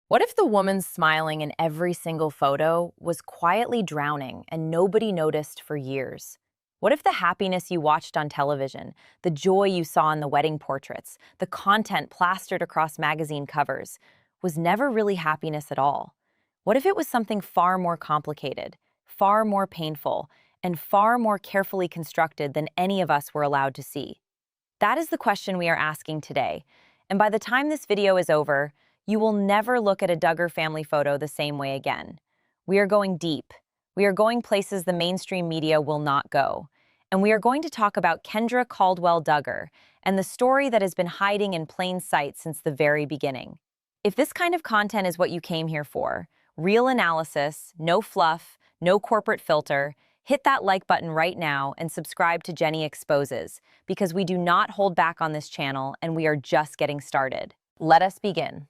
What if the woman smiling in every single photo was quietly drowning and nobody noticed for years? What if the happiness you watched on television, the joy you saw in the wedding portraits, the content plastered across magazine covers, was never really happiness at all? What if it was something far more complicated, far more painful, and far more carefully constructed than any of us were allowed to see? That is the question we are asking today. And by the time this video is over, you will never look at a Duggar family photo the same way again. We are going deep. We are going places the mainstream media will not go. And we are going to talk about Kendra Caldwell Duggar and the story that has been hiding in plain sight since the very beginning. If this kind of content is what you came here for, real analysis, no fluff, no corporate filter, hit that like button right now and subscribe to Jenny Exposes, because we do not hold back on this channel and we are just getting started. Let us begin.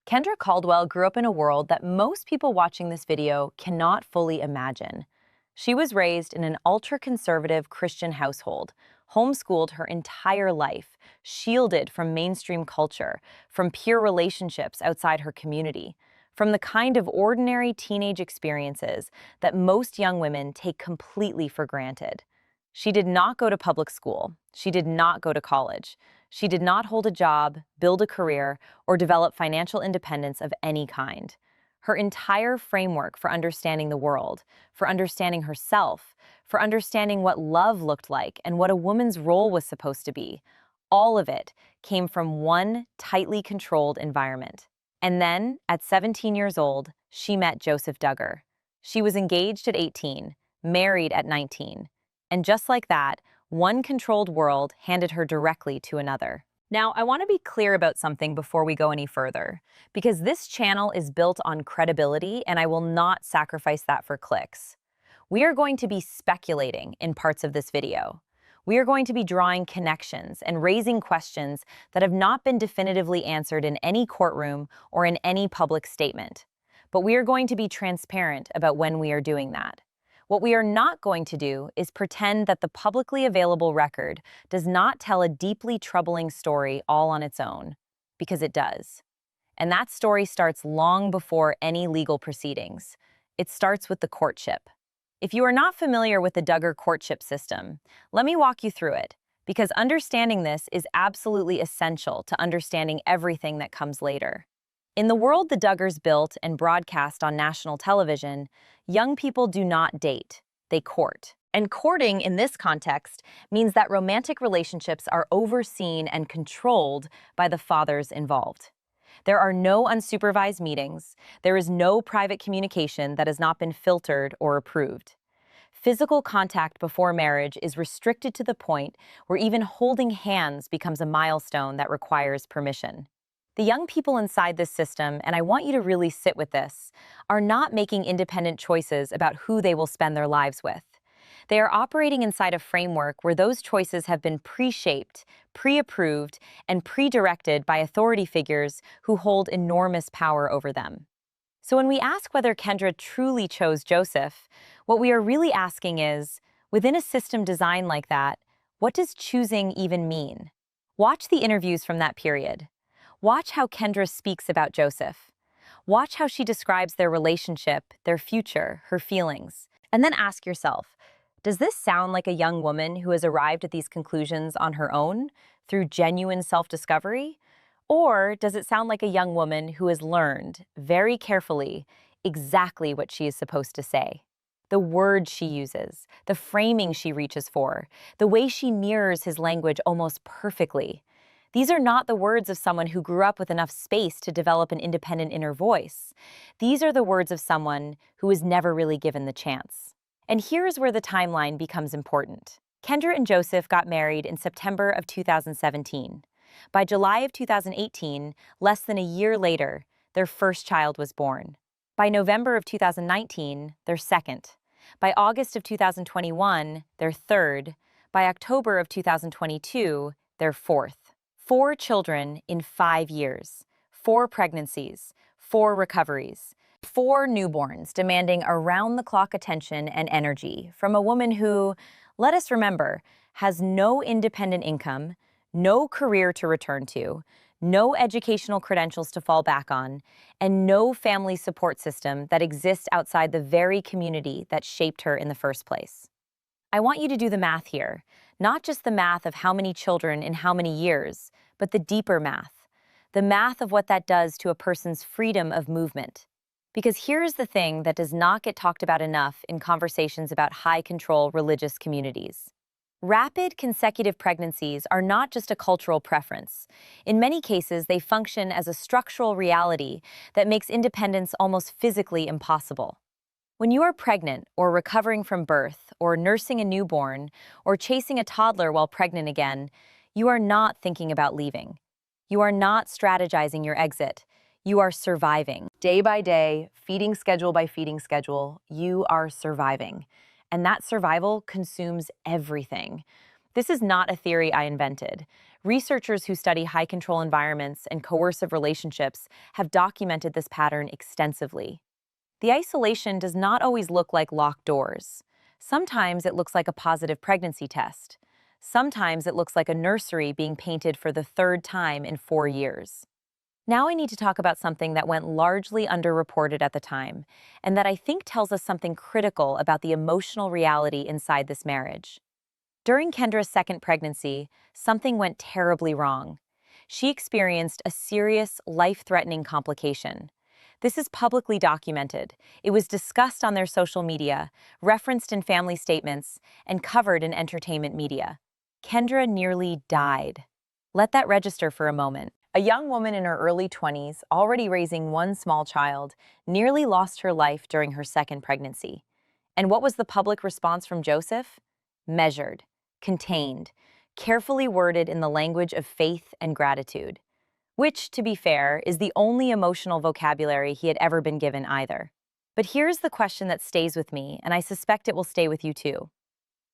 Kendra Caldwell grew up in a world that most people watching this video cannot fully imagine. She was raised in an ultra-conservative Christian household, homeschooled her entire life, shielded from mainstream culture, from peer relationships outside her community, from the kind of ordinary teenage experiences that most young women take completely for granted. She did not go to public school. She did not go to college. She did not hold a job, build a career, or develop financial independence of any kind. Her entire framework for understanding the world, for understanding herself, for understanding what love looked like and what a woman's role was supposed to be, all of it came from one tightly controlled environment. And then, at 17 years old, she met Joseph Duggar. She was engaged at 18, married at 19. And just like that, one controlled world handed her directly to another. Now, I want to be clear about something before we go any further, because this channel is built on credibility and I will not sacrifice that for clicks. We are going to be speculating in parts of this video. We are going to be drawing connections and raising questions that have not been definitively answered in any courtroom or in any public statement. But we are going to be transparent about when we are doing that. What we are not going to do is pretend that the publicly available record does not tell a deeply troubling story all on its own, because it does. And that story starts long before any legal proceedings. It starts with the courtship. If you are not familiar with the Duggar courtship system, let me walk you through it, because understanding this is absolutely essential to understanding everything that comes later. In the world the Duggars built and broadcast on national television, young people do not date, they court. And courting in this context means that romantic relationships are overseen and controlled by the fathers involved. There are no unsupervised meetings. There is no private communication that has not been filtered or approved. Physical contact before marriage is restricted to the point where even holding hands becomes a milestone that requires permission. The young people inside this system, and I want you to really sit with this, are not making independent choices about who they will spend their lives with. They are operating inside a framework where those choices have been pre-shaped, pre-approved, and pre-directed by authority figures who hold enormous power over them. So when we ask whether Kendra truly chose Joseph, what we are really asking is, within a system designed like that, what does choosing even mean? Watch the interviews from that period. Watch how Kendra speaks about Joseph. Watch how she describes their relationship, their future, her feelings. And then ask yourself, does this sound like a young woman who has arrived at these conclusions on her own, through genuine self-discovery? Or does it sound like a young woman who has learned, very carefully, exactly what she is supposed to say? The words she uses, the framing she reaches for, the way she mirrors his language almost perfectly. These are not the words of someone who grew up with enough space to develop an independent inner voice. These are the words of someone who was never really given the chance. And here is where the timeline becomes important. Kendra and Joseph got married in September of 2017. By July of 2018, less than a year later, their first child was born. By November of 2019, their second. By August of 2021, their third. By October of 2022, their fourth. 4 children in 5 years, 4 pregnancies, 4 recoveries, 4 newborns demanding around-the-clock attention and energy from a woman who, let us remember, has no independent income, no career to return to, no educational credentials to fall back on, and no family support system that exists outside the very community that shaped her in the first place. I want you to do the math here, not just the math of how many children in how many years, but the deeper math, the math of what that does to a person's freedom of movement. Because here's the thing that does not get talked about enough in conversations about high-control religious communities. Rapid consecutive pregnancies are not just a cultural preference. In many cases, they function as a structural reality that makes independence almost physically impossible. When you are pregnant, or recovering from birth, or nursing a newborn, or chasing a toddler while pregnant again, you are not thinking about leaving. You are not strategizing your exit. You are surviving. Day by day, feeding schedule by feeding schedule, you are surviving. And that survival consumes everything. This is not a theory I invented. Researchers who study high-control environments and coercive relationships have documented this pattern extensively. The isolation does not always look like locked doors. Sometimes it looks like a positive pregnancy test. Sometimes it looks like a nursery being painted for the third time in 4 years. Now I need to talk about something that went largely underreported at the time, and that I think tells us something critical about the emotional reality inside this marriage. During Kendra's second pregnancy, something went terribly wrong. She experienced a serious, life-threatening complication. This is publicly documented. It was discussed on their social media, referenced in family statements, and covered in entertainment media. Kendra nearly died. Let that register for a moment. A young woman in her early 20s, already raising one small child, nearly lost her life during her second pregnancy. And what was the public response from Joseph? Measured, contained, carefully worded in the language of faith and gratitude. Which, to be fair, is the only emotional vocabulary he had ever been given either. But here's the question that stays with me, and I suspect it will stay with you too.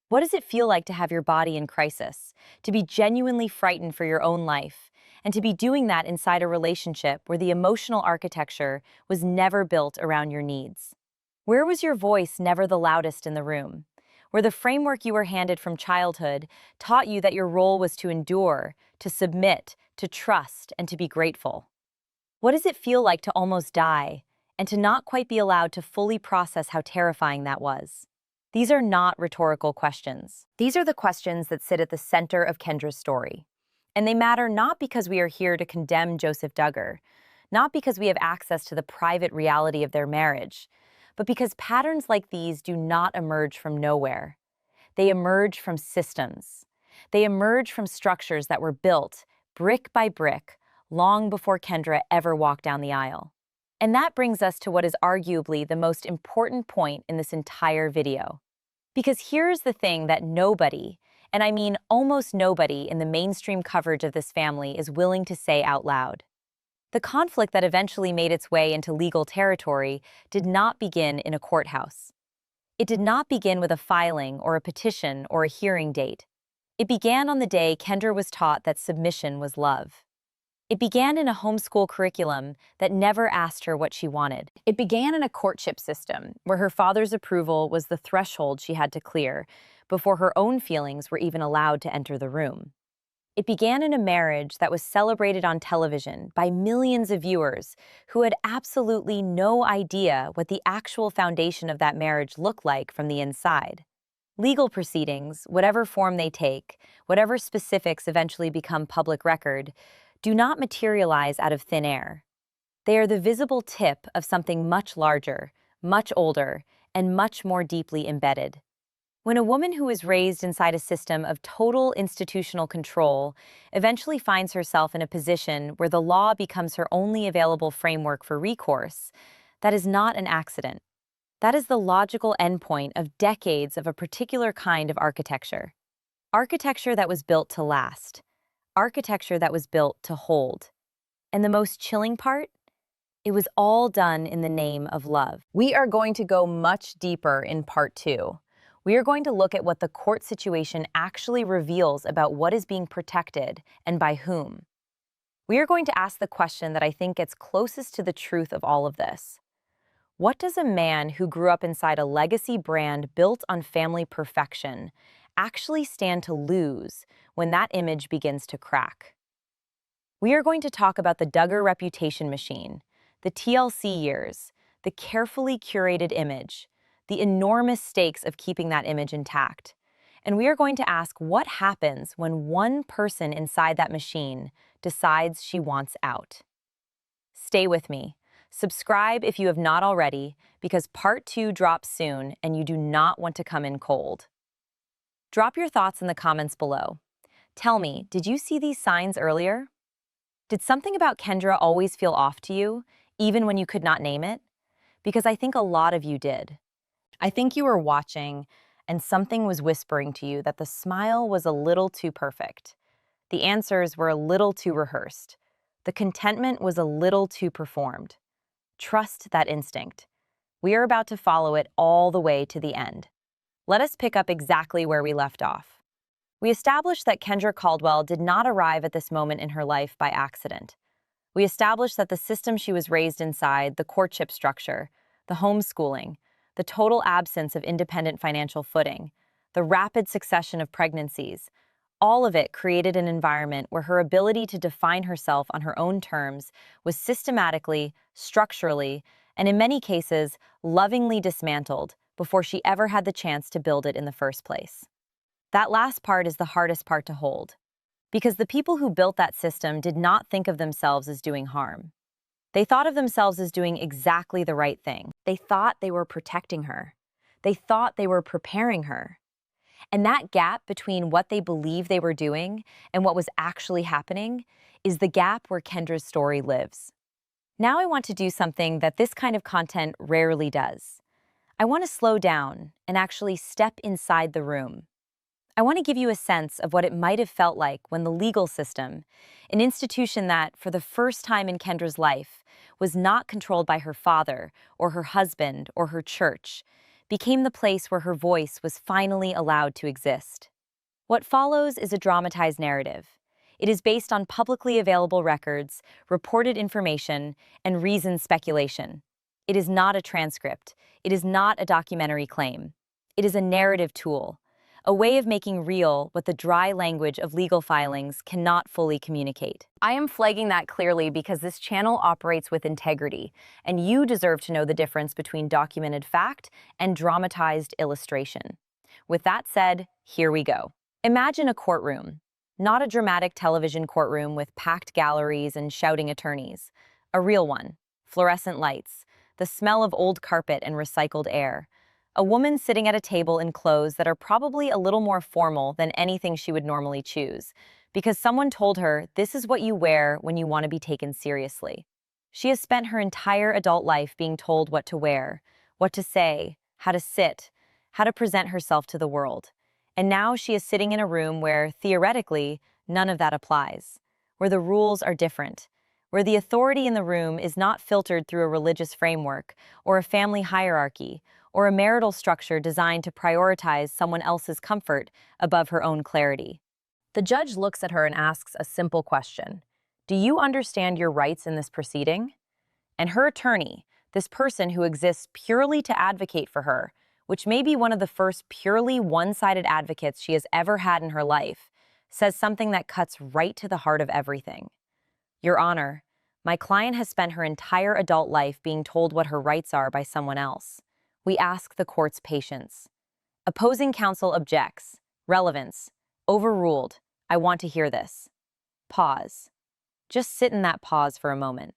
What does it feel like to have your body in crisis, to be genuinely frightened for your own life, and to be doing that inside a relationship where the emotional architecture was never built around your needs? Where was your voice never the loudest in the room? Where the framework you were handed from childhood taught you that your role was to endure, to submit, to trust, and to be grateful? What does it feel like to almost die, and to not quite be allowed to fully process how terrifying that was? These are not rhetorical questions. These are the questions that sit at the center of Kendra's story. And they matter not because we are here to condemn Joseph Duggar, not because we have access to the private reality of their marriage, but because patterns like these do not emerge from nowhere. They emerge from systems. They emerge from structures that were built, brick by brick, long before Kendra ever walked down the aisle. And that brings us to what is arguably the most important point in this entire video. Because here's the thing that nobody, and I mean almost nobody in the mainstream coverage of this family is willing to say out loud. The conflict that eventually made its way into legal territory did not begin in a courthouse. It did not begin with a filing or a petition or a hearing date. It began on the day Kendra was taught that submission was love. It began in a homeschool curriculum that never asked her what she wanted. It began in a courtship system where her father's approval was the threshold she had to clear before her own feelings were even allowed to enter the room. It began in a marriage that was celebrated on television by millions of viewers who had absolutely no idea what the actual foundation of that marriage looked like from the inside. Legal proceedings, whatever form they take, whatever specifics eventually become public record, do not materialize out of thin air. They are the visible tip of something much larger, much older, and much more deeply embedded. When a woman who is raised inside a system of total institutional control eventually finds herself in a position where the law becomes her only available framework for recourse, that is not an accident. That is the logical endpoint of decades of a particular kind of architecture. Architecture that was built to last. Architecture that was built to hold. And the most chilling part? It was all done in the name of love. We are going to go much deeper in part 2. We are going to look at what the court situation actually reveals about what is being protected and by whom. We are going to ask the question that I think gets closest to the truth of all of this. What does a man who grew up inside a legacy brand built on family perfection actually stand to lose when that image begins to crack? We are going to talk about the Duggar reputation machine, the TLC years, the carefully curated image, the enormous stakes of keeping that image intact. And we are going to ask what happens when one person inside that machine decides she wants out. Stay with me. Subscribe if you have not already, because part 2 drops soon and you do not want to come in cold. Drop your thoughts in the comments below. Tell me, did you see these signs earlier? Did something about Kendra always feel off to you, even when you could not name it? Because I think a lot of you did. I think you were watching, and something was whispering to you that the smile was a little too perfect. The answers were a little too rehearsed. The contentment was a little too performed. Trust that instinct. We are about to follow it all the way to the end. Let us pick up exactly where we left off. We established that Kendra Caldwell did not arrive at this moment in her life by accident. We established that the system she was raised inside, the courtship structure, the homeschooling, the total absence of independent financial footing, the rapid succession of pregnancies, all of it created an environment where her ability to define herself on her own terms was systematically, structurally, and in many cases, lovingly dismantled before she ever had the chance to build it in the first place. That last part is the hardest part to hold, because the people who built that system did not think of themselves as doing harm. They thought of themselves as doing exactly the right thing. They thought they were protecting her. They thought they were preparing her. And that gap between what they believed they were doing and what was actually happening is the gap where Kendra's story lives. Now I want to do something that this kind of content rarely does. I want to slow down and actually step inside the room. I want to give you a sense of what it might have felt like when the legal system, an institution that, for the first time in Kendra's life, was not controlled by her father or her husband or her church, became the place where her voice was finally allowed to exist. What follows is a dramatized narrative. It is based on publicly available records, reported information, and reasoned speculation. It is not a transcript. It is not a documentary claim. It is a narrative tool, a way of making real what the dry language of legal filings cannot fully communicate. I am flagging that clearly because this channel operates with integrity, and you deserve to know the difference between documented fact and dramatized illustration. With that said, here we go. Imagine a courtroom. Not a dramatic television courtroom with packed galleries and shouting attorneys. A real one. Fluorescent lights, the smell of old carpet and recycled air. A woman sitting at a table in clothes that are probably a little more formal than anything she would normally choose, because someone told her this is what you wear when you want to be taken seriously. She has spent her entire adult life being told what to wear, what to say, how to sit, how to present herself to the world. And now she is sitting in a room where, theoretically, none of that applies, where the rules are different, where the authority in the room is not filtered through a religious framework or a family hierarchy, or a marital structure designed to prioritize someone else's comfort above her own clarity. The judge looks at her and asks a simple question. Do you understand your rights in this proceeding? And her attorney, this person who exists purely to advocate for her, which may be one of the first purely one-sided advocates she has ever had in her life, says something that cuts right to the heart of everything. Your Honor, my client has spent her entire adult life being told what her rights are by someone else. We ask the court's patience. Opposing counsel objects. Relevance. Overruled. I want to hear this. Pause. Just sit in that pause for a moment.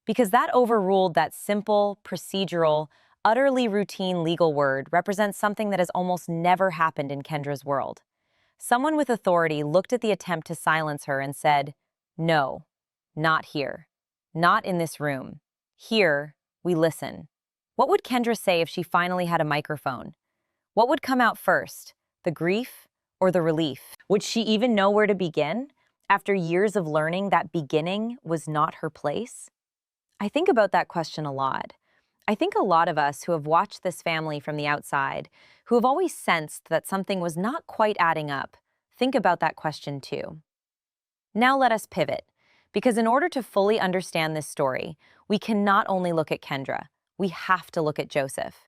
Because that overruled, that simple, procedural, utterly routine legal word represents something that has almost never happened in Kendra's world. Someone with authority looked at the attempt to silence her and said, "No, not here. Not in this room. Here, we listen." What would Kendra say if she finally had a microphone? What would come out first, the grief or the relief? Would she even know where to begin after years of learning that beginning was not her place? I think about that question a lot. I think a lot of us who have watched this family from the outside, who have always sensed that something was not quite adding up, think about that question too. Now let us pivot, because in order to fully understand this story, we cannot only look at Kendra. We have to look at Joseph.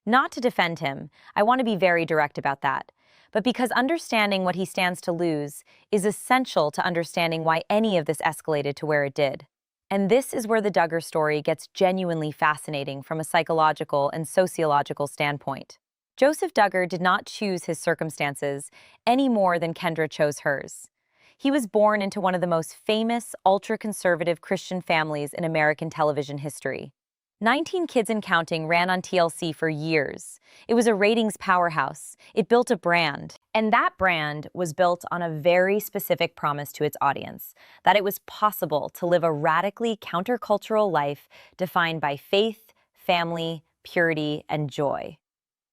Not to defend him, I want to be very direct about that, but because understanding what he stands to lose is essential to understanding why any of this escalated to where it did. And this is where the Duggar story gets genuinely fascinating from a psychological and sociological standpoint. Joseph Duggar did not choose his circumstances any more than Kendra chose hers. He was born into one of the most famous, ultra-conservative Christian families in American television history. 19 Kids and Counting ran on TLC for years. It was a ratings powerhouse. It built a brand. And that brand was built on a very specific promise to its audience, that it was possible to live a radically countercultural life defined by faith, family, purity, and joy.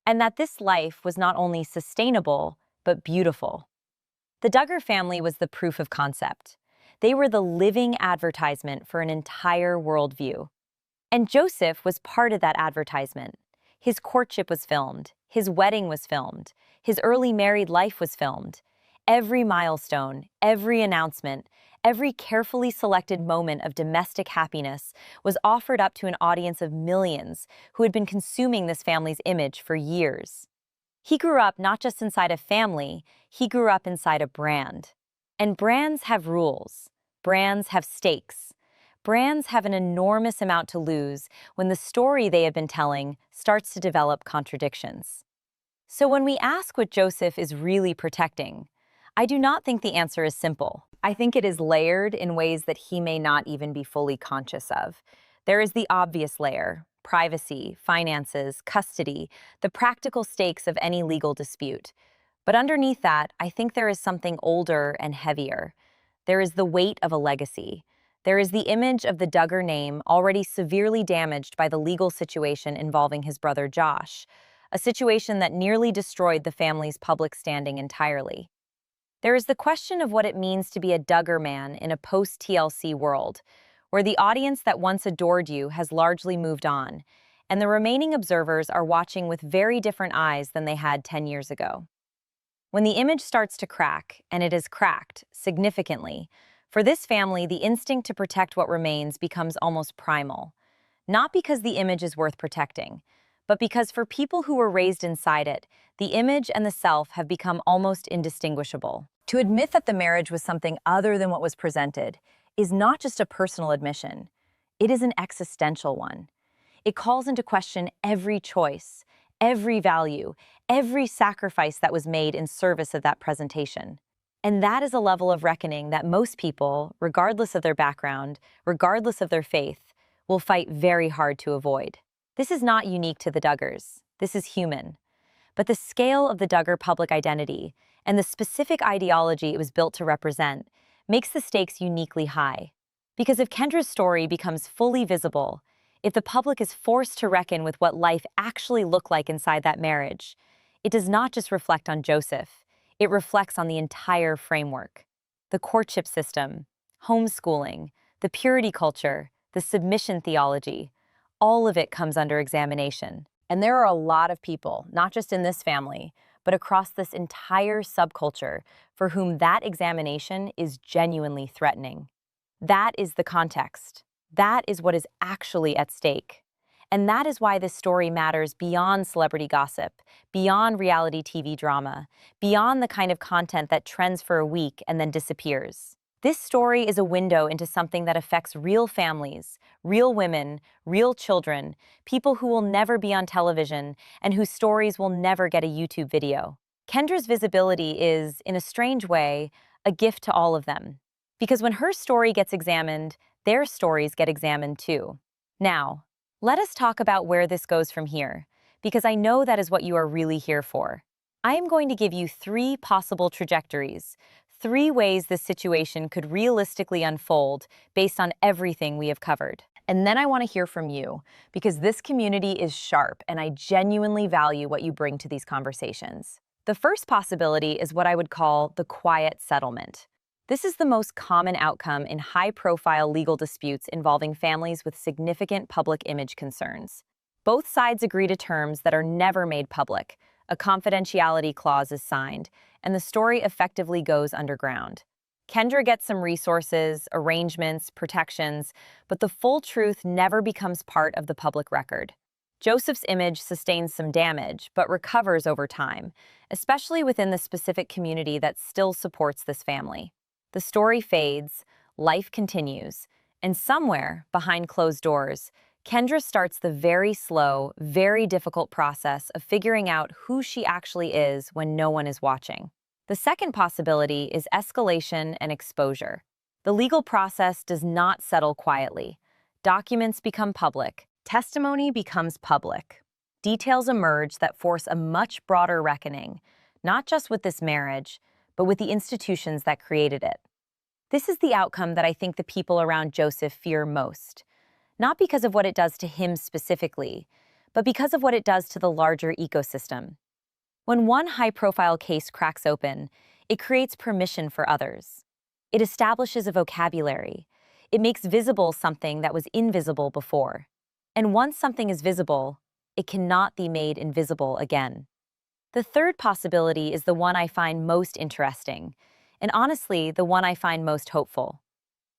And that this life was not only sustainable, but beautiful. The Duggar family was the proof of concept. They were the living advertisement for an entire worldview. And Joseph was part of that advertisement. His courtship was filmed. His wedding was filmed. His early married life was filmed. Every milestone, every announcement, every carefully selected moment of domestic happiness was offered up to an audience of millions who had been consuming this family's image for years. He grew up not just inside a family, he grew up inside a brand. And brands have rules. Brands have stakes. Brands have an enormous amount to lose when the story they have been telling starts to develop contradictions. So when we ask what Joseph is really protecting, I do not think the answer is simple. I think it is layered in ways that he may not even be fully conscious of. There is the obvious layer: privacy, finances, custody, the practical stakes of any legal dispute. But underneath that, I think there is something older and heavier. There is the weight of a legacy. There is the image of the Duggar name already severely damaged by the legal situation involving his brother Josh, a situation that nearly destroyed the family's public standing entirely. There is the question of what it means to be a Duggar man in a post-TLC world, where the audience that once adored you has largely moved on, and the remaining observers are watching with very different eyes than they had 10 years ago. When the image starts to crack, and it is cracked significantly, for this family, the instinct to protect what remains becomes almost primal. Not because the image is worth protecting, but because for people who were raised inside it, the image and the self have become almost indistinguishable. To admit that the marriage was something other than what was presented is not just a personal admission. It is an existential one. It calls into question every choice, every value, every sacrifice that was made in service of that presentation. And that is a level of reckoning that most people, regardless of their background, regardless of their faith, will fight very hard to avoid. This is not unique to the Duggars. This is human. But the scale of the Duggar public identity and the specific ideology it was built to represent makes the stakes uniquely high. Because if Kendra's story becomes fully visible, if the public is forced to reckon with what life actually looked like inside that marriage, it does not just reflect on Joseph. It reflects on the entire framework. The courtship system, homeschooling, the purity culture, the submission theology, all of it comes under examination. And there are a lot of people, not just in this family, but across this entire subculture, for whom that examination is genuinely threatening. That is the context. That is what is actually at stake. And that is why this story matters beyond celebrity gossip, beyond reality TV drama, beyond the kind of content that trends for a week and then disappears. This story is a window into something that affects real families, real women, real children, people who will never be on television and whose stories will never get a YouTube video. Kendra's visibility is, in a strange way, a gift to all of them. Because when her story gets examined, their stories get examined too. Now, let us talk about where this goes from here, because I know that is what you are really here for. I am going to give you 3 possible trajectories, 3 ways this situation could realistically unfold based on everything we have covered. And then I want to hear from you, because this community is sharp and I genuinely value what you bring to these conversations. The first possibility is what I would call the quiet settlement. This is the most common outcome in high-profile legal disputes involving families with significant public image concerns. Both sides agree to terms that are never made public. A confidentiality clause is signed, and the story effectively goes underground. Kendra gets some resources, arrangements, protections, but the full truth never becomes part of the public record. Joseph's image sustains some damage, but recovers over time, especially within the specific community that still supports this family. The story fades, life continues, and somewhere, behind closed doors, Kendra starts the very slow, very difficult process of figuring out who she actually is when no one is watching. The second possibility is escalation and exposure. The legal process does not settle quietly. Documents become public. Testimony becomes public. Details emerge that force a much broader reckoning, not just with this marriage, but with the institutions that created it. This is the outcome that I think the people around Joseph fear most, not because of what it does to him specifically, but because of what it does to the larger ecosystem. When one high-profile case cracks open, it creates permission for others. It establishes a vocabulary. It makes visible something that was invisible before. And once something is visible, it cannot be made invisible again. The third possibility is the one I find most interesting, and honestly, the one I find most hopeful.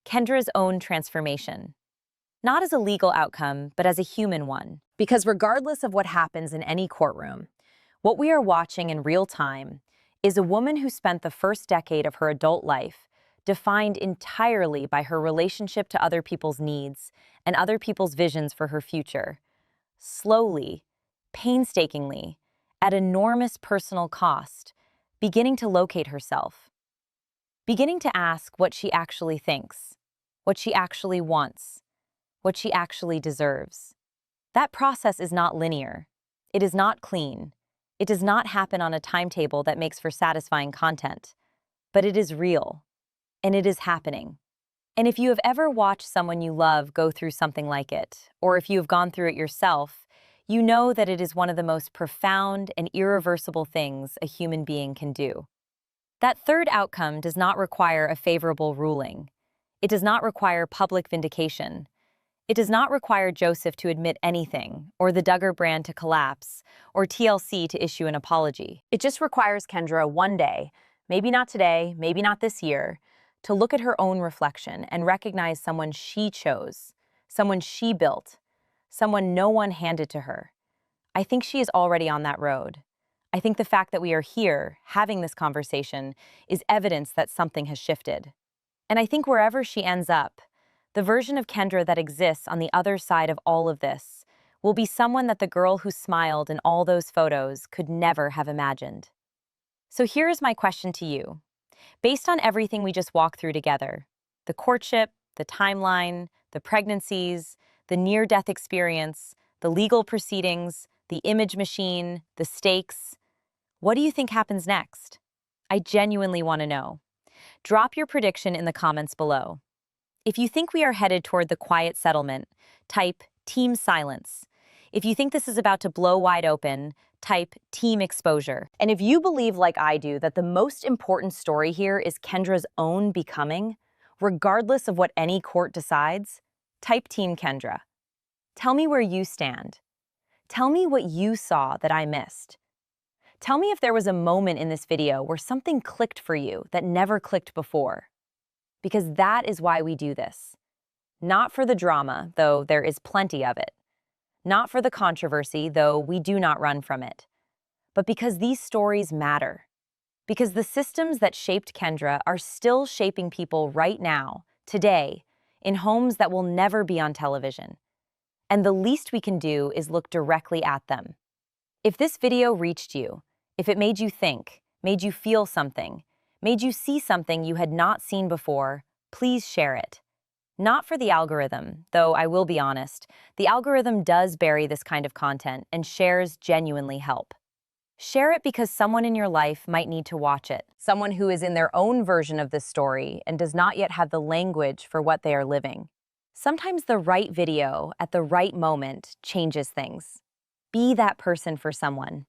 Kendra's own transformation. Not as a legal outcome, but as a human one. Because regardless of what happens in any courtroom, what we are watching in real time is a woman who spent the first decade of her adult life defined entirely by her relationship to other people's needs and other people's visions for her future. Slowly, painstakingly, at enormous personal cost, beginning to locate herself. Beginning to ask what she actually thinks, what she actually wants, what she actually deserves. That process is not linear. It is not clean. It does not happen on a timetable that makes for satisfying content. But it is real. And it is happening. And if you have ever watched someone you love go through something like it, or if you have gone through it yourself, you know that it is one of the most profound and irreversible things a human being can do. That third outcome does not require a favorable ruling. It does not require public vindication. It does not require Joseph to admit anything, or the Duggar brand to collapse, or TLC to issue an apology. It just requires Kendra one day, maybe not today, maybe not this year, to look at her own reflection and recognize someone she chose, someone she built, someone no one handed to her. I think she is already on that road. I think the fact that we are here, having this conversation, is evidence that something has shifted. And I think wherever she ends up, the version of Kendra that exists on the other side of all of this will be someone that the girl who smiled in all those photos could never have imagined. So here is my question to you. Based on everything we just walked through together, the courtship, the timeline, the pregnancies, the near-death experience, the legal proceedings, the image machine, the stakes, what do you think happens next? I genuinely want to know. Drop your prediction in the comments below. If you think we are headed toward the quiet settlement, type Team Silence. If you think this is about to blow wide open, type Team Exposure. And if you believe, like I do, that the most important story here is Kendra's own becoming, regardless of what any court decides, type Team Kendra. Tell me where you stand. Tell me what you saw that I missed. Tell me if there was a moment in this video where something clicked for you that never clicked before. Because that is why we do this. Not for the drama, though there is plenty of it. Not for the controversy, though we do not run from it. But because these stories matter. Because the systems that shaped Kendra are still shaping people right now, today, in homes that will never be on television. And the least we can do is look directly at them. If this video reached you, if it made you think, made you feel something, made you see something you had not seen before, please share it. Not for the algorithm, though I will be honest, the algorithm does bury this kind of content and shares genuinely help. Share it because someone in your life might need to watch it, someone who is in their own version of this story and does not yet have the language for what they are living. Sometimes the right video at the right moment changes things. Be that person for someone.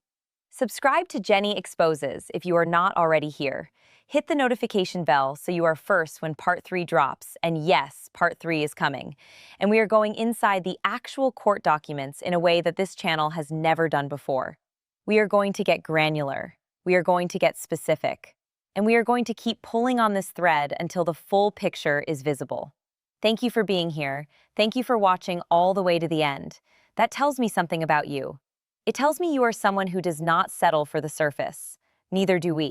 Subscribe to Jenny Exposes if you are not already here. Hit the notification bell so you are first when Part 3 drops, and yes, Part 3 is coming. And we are going inside the actual court documents in a way that this channel has never done before. We are going to get granular. We are going to get specific. And we are going to keep pulling on this thread until the full picture is visible. Thank you for being here. Thank you for watching all the way to the end. That tells me something about you. It tells me you are someone who does not settle for the surface. Neither do we.